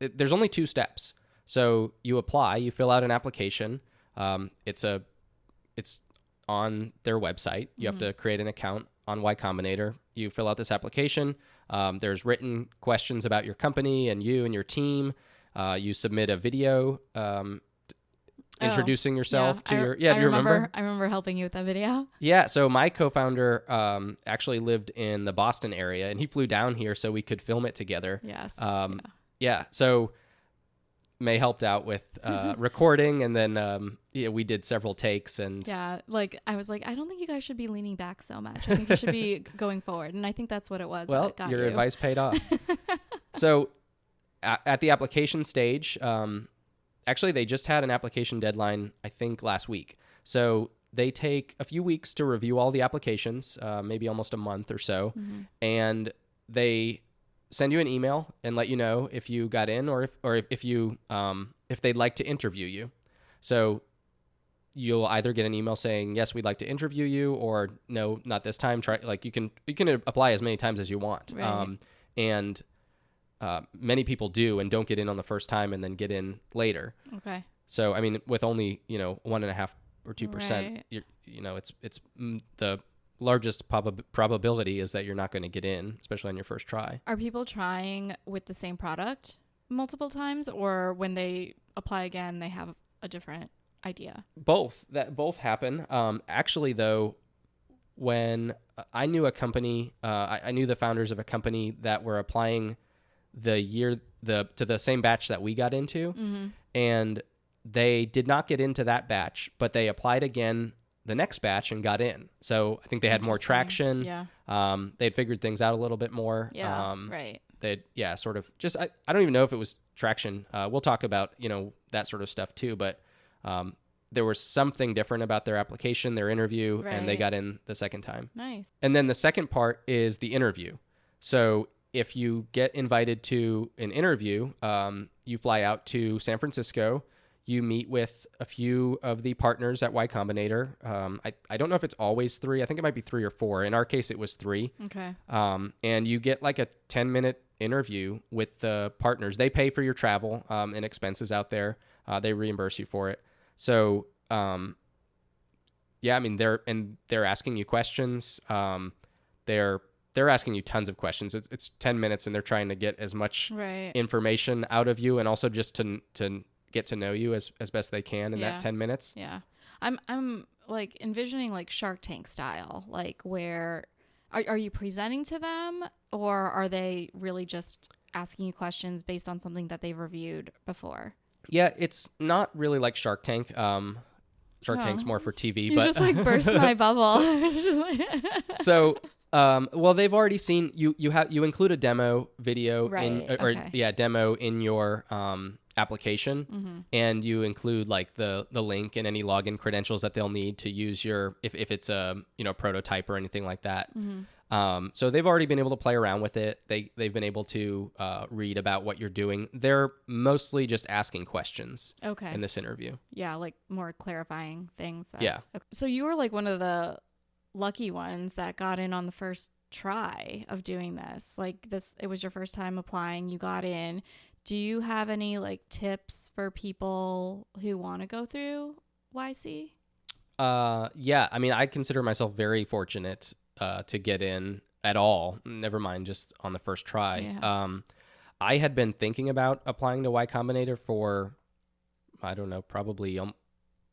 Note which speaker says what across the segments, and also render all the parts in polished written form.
Speaker 1: there's only 2 steps. So you apply, you fill out an application. It's on their website. You have to create an account on Y Combinator. You fill out this application. There's written questions about your company and you and your team. You submit a video introducing yourself to your... Yeah, do you remember?
Speaker 2: I remember helping you with that video.
Speaker 1: Yeah, so my co-founder actually lived in the Boston area, and he flew down here so we could film it together.
Speaker 2: Yes.
Speaker 1: Yeah, so May helped out with recording, and then we did several takes. And
Speaker 2: yeah, like I was like, I don't think you guys should be leaning back so much. I think you should be going forward, and I think that's what it was.
Speaker 1: Well, your advice paid off. So at the application stage, actually they just had an application deadline, I think, last week. So they take a few weeks to review all the applications, maybe almost a month or so, and they send you an email and let you know if you got in or if they'd like to interview you. So you'll either get an email saying, yes, we'd like to interview you, or no, not this time. Try, like you can apply as many times as you want.
Speaker 2: Right.
Speaker 1: And many people do and don't get in on the first time and then get in later.
Speaker 2: Okay.
Speaker 1: So, I mean, with only, 1.5 or 2%,
Speaker 2: Right.
Speaker 1: it's the largest probability is that you're not going to get in, especially on your first try.
Speaker 2: Are people trying with the same product multiple times, or when they apply again, they have a different idea?
Speaker 1: Both happen. Actually, though, when I knew a company, I knew the founders of a company that were applying to the same batch that we got into, and they did not get into that batch, but they applied again the next batch and got in. So I think they had more traction.
Speaker 2: Yeah.
Speaker 1: They'd figured things out a little bit more.
Speaker 2: Yeah. Right.
Speaker 1: They'd, sort of just, I don't even know if it was traction. We'll talk about, that sort of stuff too, but there was something different about their application, their interview, and they got in the second time.
Speaker 2: Nice.
Speaker 1: And then the second part is the interview. So if you get invited to an interview, you fly out to San Francisco. You meet with a few of the partners at Y Combinator. I don't know if it's always 3. I think it might be 3 or 4. In our case, it was 3.
Speaker 2: Okay.
Speaker 1: And you get like a 10-minute interview with the partners. They pay for your travel and expenses out there. They reimburse you for it. So, I mean, they're asking you questions. They're asking you tons of questions. It's 10 minutes, and they're trying to get as much information out of you, and also just to get to know you as best they can in that 10 minutes.
Speaker 2: Yeah. I'm like envisioning like Shark Tank style, like where are you presenting to them, or are they really just asking you questions based on something that they've reviewed before?
Speaker 1: Yeah, it's not really like Shark Tank. Shark Tank's more for TV,
Speaker 2: you
Speaker 1: but
Speaker 2: just like burst my bubble.
Speaker 1: So, well, they've already seen you include a demo video demo in your application, and you include like the link and any login credentials that they'll need to use your if it's a prototype or anything like that. So they've already been able to play around with it. They've been able to read about what you're doing. They're mostly just asking questions in this interview. Yeah,
Speaker 2: like more clarifying things.
Speaker 1: Yeah.
Speaker 2: Okay. So you were like one of the lucky ones that got in on the first try of doing this. Like this, it was your first time applying. You got in. Do you have any like tips for people who want to go through YC?
Speaker 1: Yeah. I mean, I consider myself very fortunate to get in at all. Never mind just on the first try. Yeah. I had been thinking about applying to Y Combinator for, I don't know, probably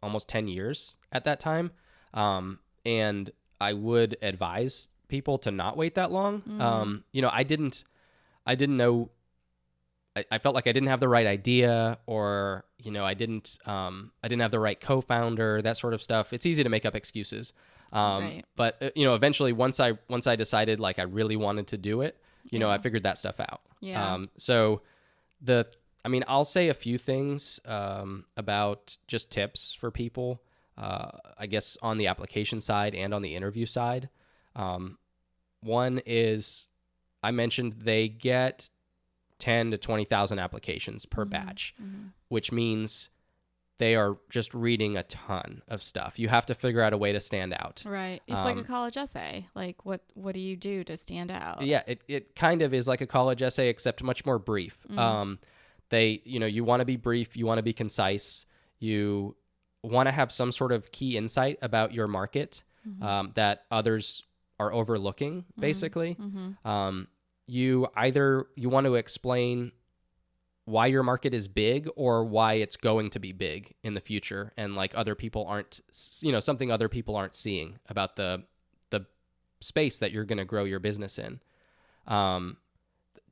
Speaker 1: almost 10 years at that time. And I would advise people to not wait that long. I didn't know. I felt like I didn't have the right idea, or I didn't have the right co-founder, that sort of stuff. It's easy to make up excuses. But eventually once I decided like I really wanted to do it, I figured that stuff out.
Speaker 2: Yeah.
Speaker 1: I'll say a few things about just tips for people, I guess on the application side and on the interview side. One is, I mentioned they get 10 to 20,000 applications per batch, which means they are just reading a ton of stuff. You have to figure out a way to stand out.
Speaker 2: Right. It's like a college essay. Like what do you do to stand out?
Speaker 1: Yeah, it kind of is like a college essay, except much more brief. You want to be brief, you want to be concise, you want to have some sort of key insight about your market that others are overlooking, basically. You want to explain why your market is big or why it's going to be big in the future, and like other people aren't, something other people aren't seeing about the space that you're going to grow your business in.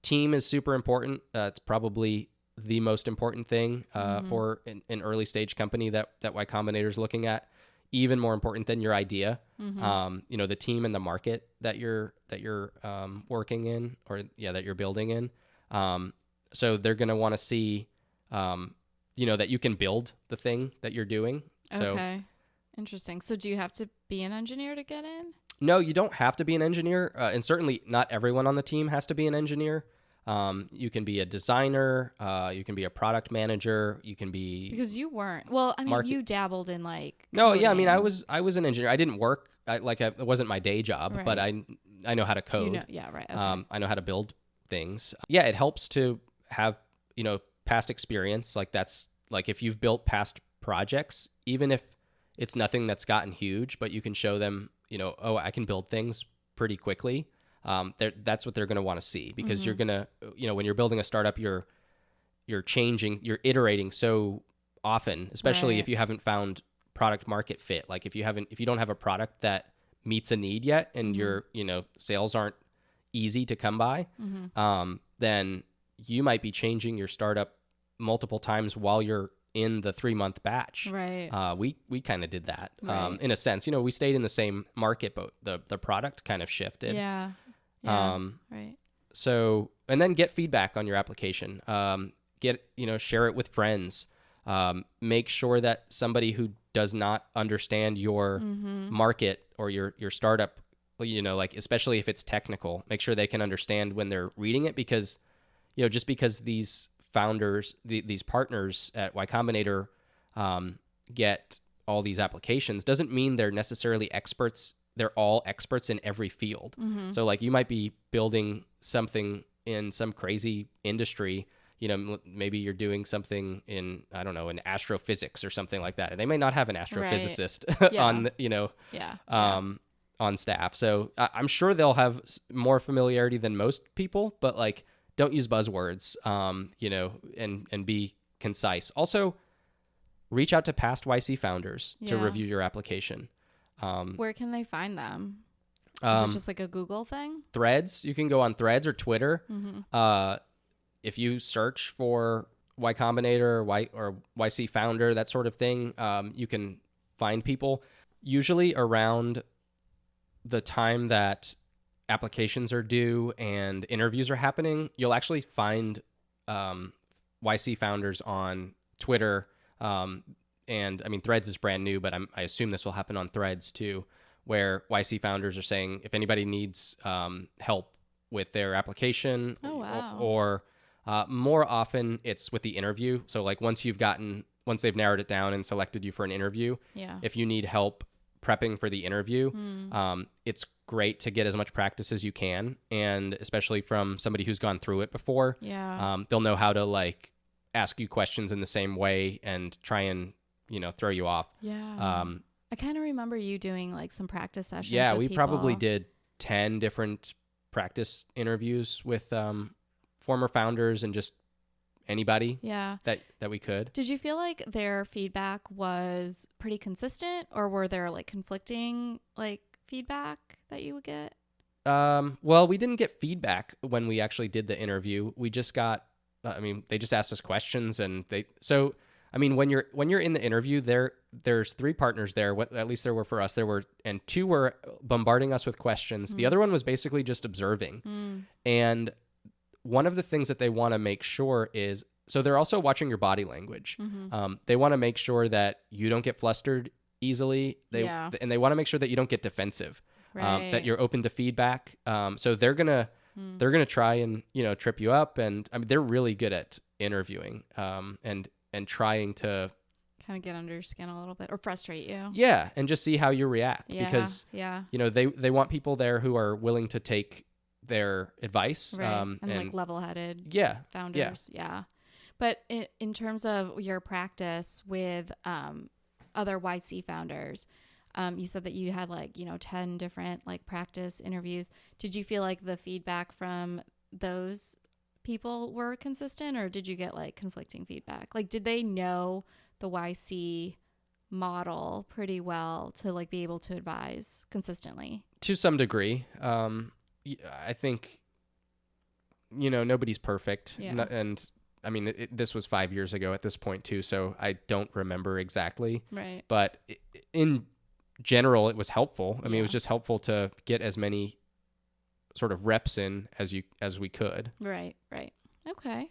Speaker 1: Team is super important. It's probably the most important thing for an early stage company that Y Combinator is looking at. Even more important than your idea. The team and the market that you're working in, or that you're building in. So they're going to want to see, that you can build the thing that you're doing.
Speaker 2: Okay. Interesting. So do you have to be an engineer to get in?
Speaker 1: No, you don't have to be an engineer. And certainly not everyone on the team has to be an engineer. You can be a designer. You can be a product manager. You can be,
Speaker 2: because you weren't. Well, I mean, you dabbled in like.
Speaker 1: No,
Speaker 2: coding.
Speaker 1: yeah. I mean, I was an engineer. I didn't work. It wasn't my day job,
Speaker 2: Right.
Speaker 1: but I know how to code.
Speaker 2: Yeah, right. Okay.
Speaker 1: I know how to build things. Yeah, it helps to have past experience. Like that's like if you've built past projects, even if it's nothing that's gotten huge, but you can show them, oh, I can build things pretty quickly. That's what they're going to want to see, because you're going to, when you're building a startup, you're changing, you're iterating so often, especially if you haven't found product market fit. Like if you don't have a product that meets a need yet, and your, sales aren't easy to come by, then you might be changing your startup multiple times while you're in the 3-month batch.
Speaker 2: Right.
Speaker 1: We kind of did that,
Speaker 2: Right.
Speaker 1: in a sense. We stayed in the same market, but the product kind of shifted.
Speaker 2: Yeah. Right.
Speaker 1: So, and then get feedback on your application. Share it with friends. Make sure that somebody who does not understand your market or your startup, like especially if it's technical, make sure they can understand when they're reading it, because just because these founders, these partners at Y Combinator get all these applications doesn't mean they're necessarily experts. They're all experts in every field. So like you might be building something in some crazy industry, maybe you're doing something in, I don't know, in astrophysics or something like that. And they may not have an astrophysicist on staff. So I'm sure they'll have more familiarity than most people, but like, don't use buzzwords, and be concise. Also, reach out to past YC founders to review your application.
Speaker 2: Where can they find them? Is it just like a Google thing?
Speaker 1: Threads. You can go on Threads or Twitter. If you search for Y Combinator or YC founder, that sort of thing, you can find people. Usually around the time that applications are due and interviews are happening, you'll actually find YC founders on Twitter. And I mean, Threads is brand new, but I assume this will happen on Threads too, where YC founders are saying if anybody needs help with their application, or more often it's with the interview. So like once they've narrowed it down and selected you for an interview, if you need help prepping for the interview, it's great to get as much practice as you can, and especially from somebody who's gone through it before. They'll know how to like ask you questions in the same way and try and throw you off.
Speaker 2: I kind of remember you doing like some practice sessions.
Speaker 1: We probably did 10 different practice interviews with former founders and just anybody that we could.
Speaker 2: Did you feel like their feedback was pretty consistent, or were there like conflicting like feedback that you would get?
Speaker 1: Well, we didn't get feedback when we actually did the interview. We just got, they just asked us questions, and when you're in the interview, there's 3 partners there. At least there were for us. And 2 were bombarding us with questions. The other one was basically just observing. And one of the things that they want to make sure is, so they're also watching your body language. They want to make sure that you don't get flustered easily. And they want to make sure that you don't get defensive, that you're open to feedback. So they're gonna try and trip you up. And they're really good at interviewing and trying to
Speaker 2: kind of get under your skin a little bit or frustrate you.
Speaker 1: Yeah, and just see how you react, because they want people there who are willing to take their advice,
Speaker 2: and like level-headed founders. But in terms of your practice with other YC founders, you said that you had 10 different practice interviews. Did you feel like the feedback from those people were consistent, or did you get conflicting feedback? Did they know the YC model pretty well to be able to advise consistently?
Speaker 1: To some degree. I think, nobody's perfect.
Speaker 2: Yeah.
Speaker 1: And I mean, this was 5 years ago at this point too, so I don't remember exactly.
Speaker 2: Right.
Speaker 1: But in general, it was helpful. I mean, it was just helpful to get as many sort of reps in as we could.
Speaker 2: Right. Okay.